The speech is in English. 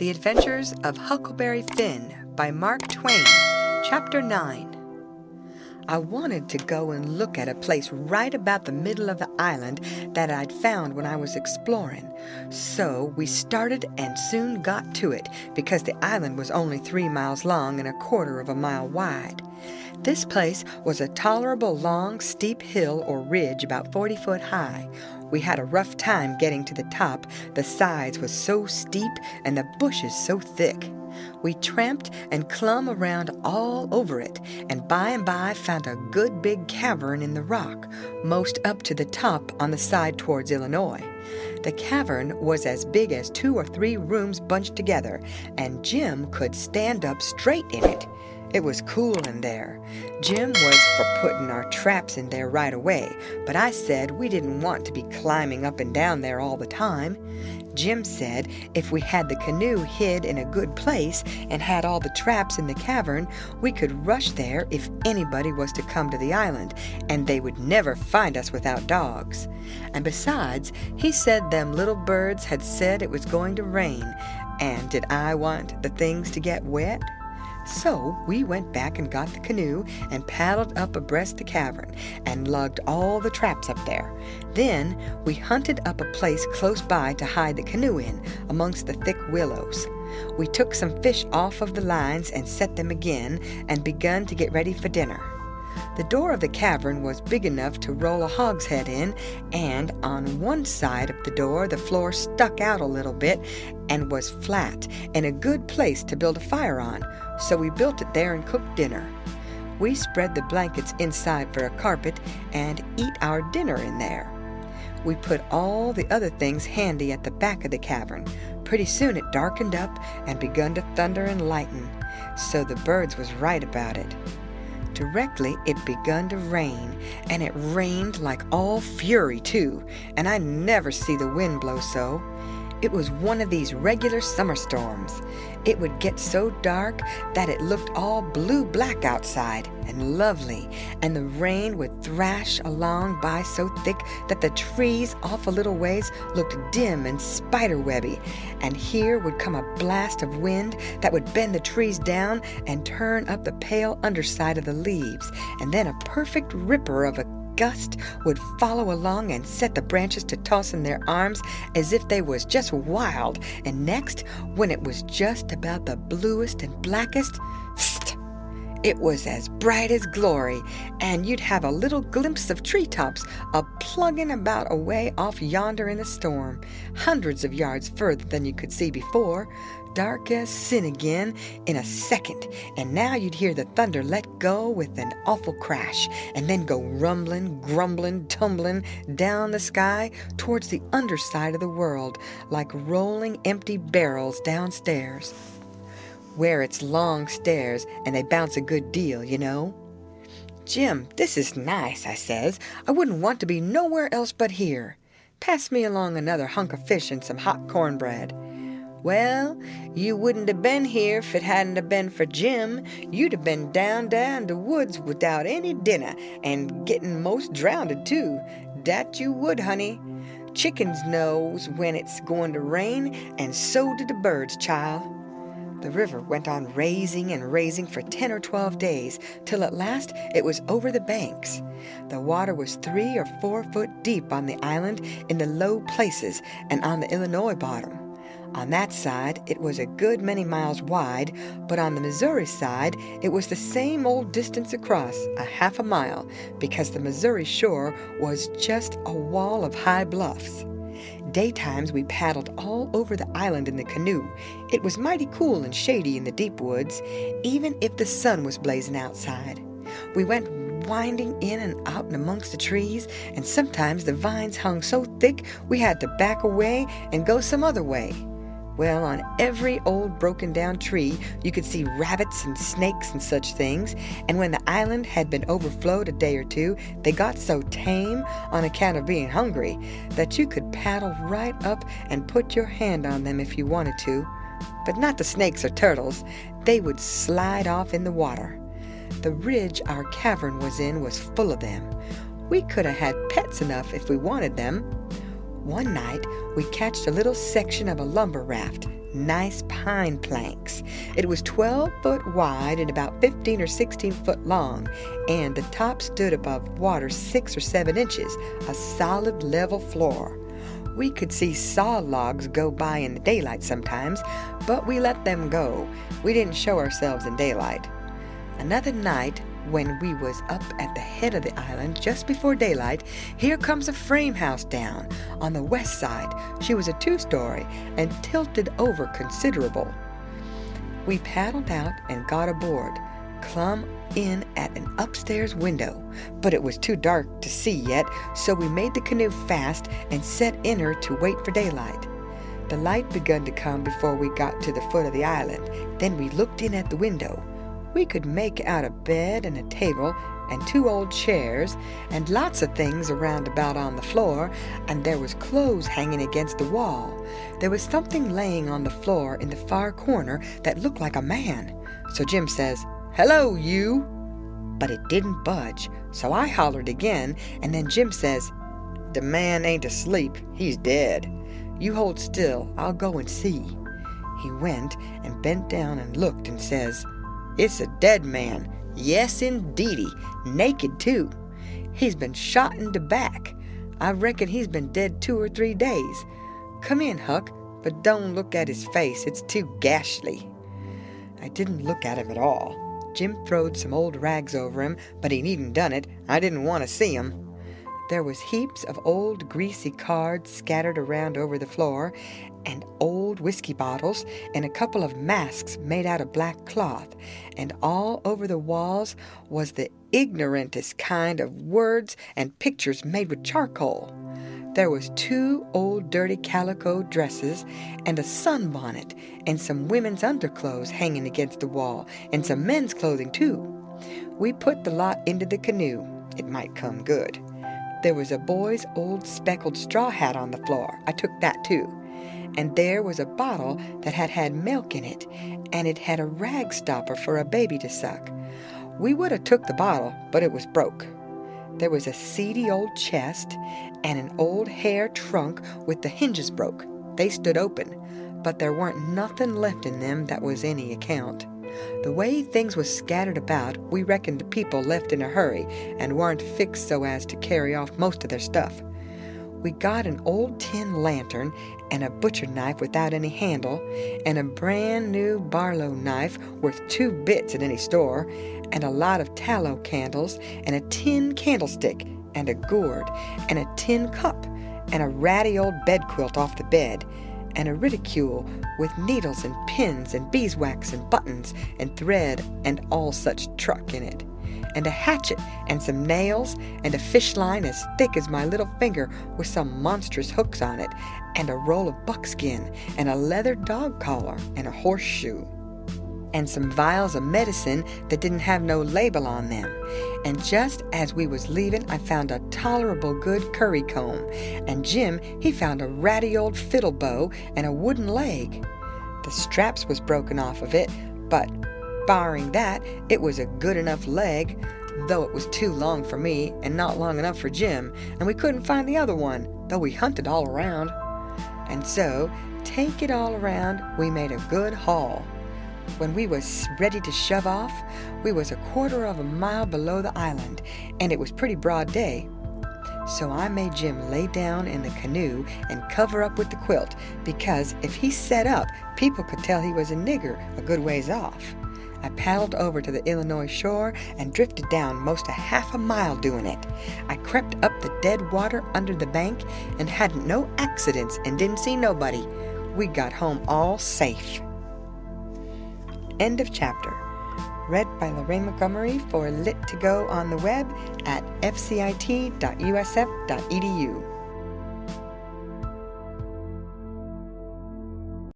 The Adventures of Huckleberry Finn by Mark Twain, Chapter-9. I wanted to go and look at a place right about the middle of the island that I'd found when I was exploring. So we started and soon got to it because the island was only 3 miles long and 1/4 of a mile wide. This place was a tolerable long, steep hill or ridge about 40 foot high. We had a rough time getting to the top. The sides was so steep and the bushes so thick. We tramped and clumb around all over it, and by found a good big cavern in the rock, most up to the top on the side towards Illinois. The cavern was as big as 2 or 3 rooms bunched together, and Jim could stand up straight in it. It was cool in there. Jim was for putting our traps in there right away, but I said we didn't want to be climbing up and down there all the time. Jim said if we had the canoe hid in a good place and had all the traps in the cavern, we could rush there if anybody was to come to the island, and they would never find us without dogs. And besides, he said them little birds had said it was going to rain, and did I want the things to get wet? So we went back and got the canoe and paddled up abreast the cavern and lugged all the traps up there. Then we hunted up a place close by to hide the canoe in, amongst the thick willows. We took some fish off of the lines and set them again and begun to get ready for dinner. The door of the cavern was big enough to roll a hogshead in, and on one side of the door the floor stuck out a little bit and was flat and a good place to build a fire on, so we built it there and cooked dinner. We spread the blankets inside for a carpet and eat our dinner in there. We put all the other things handy at the back of the cavern. Pretty soon it darkened up and begun to thunder and lighten, so the birds was right about it. Directly it begun to rain, and it rained like all fury too, and I never see the wind blow so. It was one of these regular summer storms. It would get so dark that it looked all blue-black outside and lovely, and the rain would thrash along by so thick that the trees off a little ways looked dim and spiderwebby, and here would come a blast of wind that would bend the trees down and turn up the pale underside of the leaves, and then a perfect ripper of a gust would follow along and set the branches to tossing their arms as if they was just wild. And next, when it was just about the bluest and blackest, it was as bright as glory, and you'd have a little glimpse of treetops a-plugging about away off yonder in the storm, hundreds of yards further than you could see before, dark as sin again in a second, and now you'd hear the thunder let go with an awful crash, and then go rumbling, grumbling, tumbling down the sky towards the underside of the world, like rolling empty barrels downstairs, where it's long stairs and they bounce a good deal, you know. "Jim, this is nice," I says. "I wouldn't want to be nowhere else but here. Pass me along another hunk of fish and some hot cornbread." "Well, you wouldn't have been here if it hadn't have been for Jim. You'd have been down the woods without any dinner and getting most drowned too. Dat you would, honey. Chickens knows when it's going to rain, and so do the birds, child." The river went on raising and raising for 10 or 12 days, till at last it was over the banks. The water was 3 or 4 foot deep on the island in the low places and on the Illinois bottom. On that side it was a good many miles wide, but on the Missouri side it was the same old distance across, a half a mile, because the Missouri shore was just a wall of high bluffs. Daytimes we paddled all over the island in the canoe. It was mighty cool and shady in the deep woods, even if the sun was blazing outside. We went winding in and out and amongst the trees, and sometimes the vines hung so thick we had to back away and go some other way. Well, on every old broken-down tree you could see rabbits and snakes and such things, and when the island had been overflowed a day or two, they got so tame, on account of being hungry, that you could paddle right up and put your hand on them if you wanted to. But not the snakes or turtles. They would slide off in the water. The ridge our cavern was in was full of them. We could have had pets enough if we wanted them. One night we catched a little section of a lumber raft, nice pine planks. It was 12 foot wide and about 15 or 16 foot long, and the top stood above water 6 or 7 inches, a solid level floor. We could see saw logs go by in the daylight sometimes, but we let them go. We didn't show ourselves in daylight. Another night, when we was up at the head of the island just before daylight, here comes a frame house down on the west side. She was a 2-story and tilted over considerable. We paddled out and got aboard, clumb in at an upstairs window, but it was too dark to see yet, so we made the canoe fast and set in her to wait for daylight. The light begun to come before we got to the foot of the island. Then we looked in at the window. We could make out a bed and a table and 2 old chairs and lots of things around about on the floor, and there was clothes hanging against the wall. There was something laying on the floor in the far corner that looked like a man. So Jim says, "Hello, you!" But it didn't budge, so I hollered again, and then Jim says, "The man ain't asleep, he's dead. You hold still, I'll go and see." He went and bent down and looked and says, "It's a dead man. Yes, indeedy. Naked, too. He's been shot in the back. I reckon he's been dead 2 or 3 days. Come in, Huck, but don't look at his face. It's too ghastly." I didn't look at him at all. Jim throwed some old rags over him, but he needn't done it. I didn't want to see him. There was heaps of old greasy cards scattered around over the floor, and old whiskey bottles, and a couple of masks made out of black cloth, and all over the walls was the ignorantest kind of words and pictures made with charcoal. There was 2 old dirty calico dresses and a sunbonnet and some women's underclothes hanging against the wall, and some men's clothing too. We put the lot into the canoe. It might come good. There was a boy's old speckled straw hat on the floor. I took that too. And there was a bottle that had milk in it, and it had a rag stopper for a baby to suck. We would have took the bottle, but it was broke. There was a seedy old chest and an old hair trunk with the hinges broke. They stood open, but there weren't nothing left in them that was any account. The way things was scattered about, we reckoned the people left in a hurry and weren't fixed so as to carry off most of their stuff. We got an old tin lantern and a butcher knife without any handle, and a brand new Barlow knife worth 2 bits at any store, and a lot of tallow candles, and a tin candlestick, and a gourd, and a tin cup, and a ratty old bedquilt off the bed, and a reticule with needles and pins and beeswax and buttons and thread and all such truck in it, and a hatchet and some nails and a fish line as thick as my little finger with some monstrous hooks on it, and a roll of buckskin and a leather dog collar and a horseshoe, and some vials of medicine that didn't have no label on them. And just as we was leaving, I found a tolerable good curry comb, and Jim, he found a ratty old fiddle bow and a wooden leg. The straps was broken off of it, but barring that, it was a good enough leg, though it was too long for me and not long enough for Jim, and we couldn't find the other one, though we hunted all around. And so, take it all around, we made a good haul. When we was ready to shove off, we was a 1/4 of a mile below the island, and it was pretty broad day. So I made Jim lay down in the canoe and cover up with the quilt, because if he set up, people could tell he was a nigger a good ways off. I paddled over to the Illinois shore and drifted down most a 1/2 mile doing it. I crept up the dead water under the bank and hadn't no accidents and didn't see nobody. We got home all safe. End of chapter. Read by Lorraine Montgomery for Lit to Go on the web at fcit.usf.edu.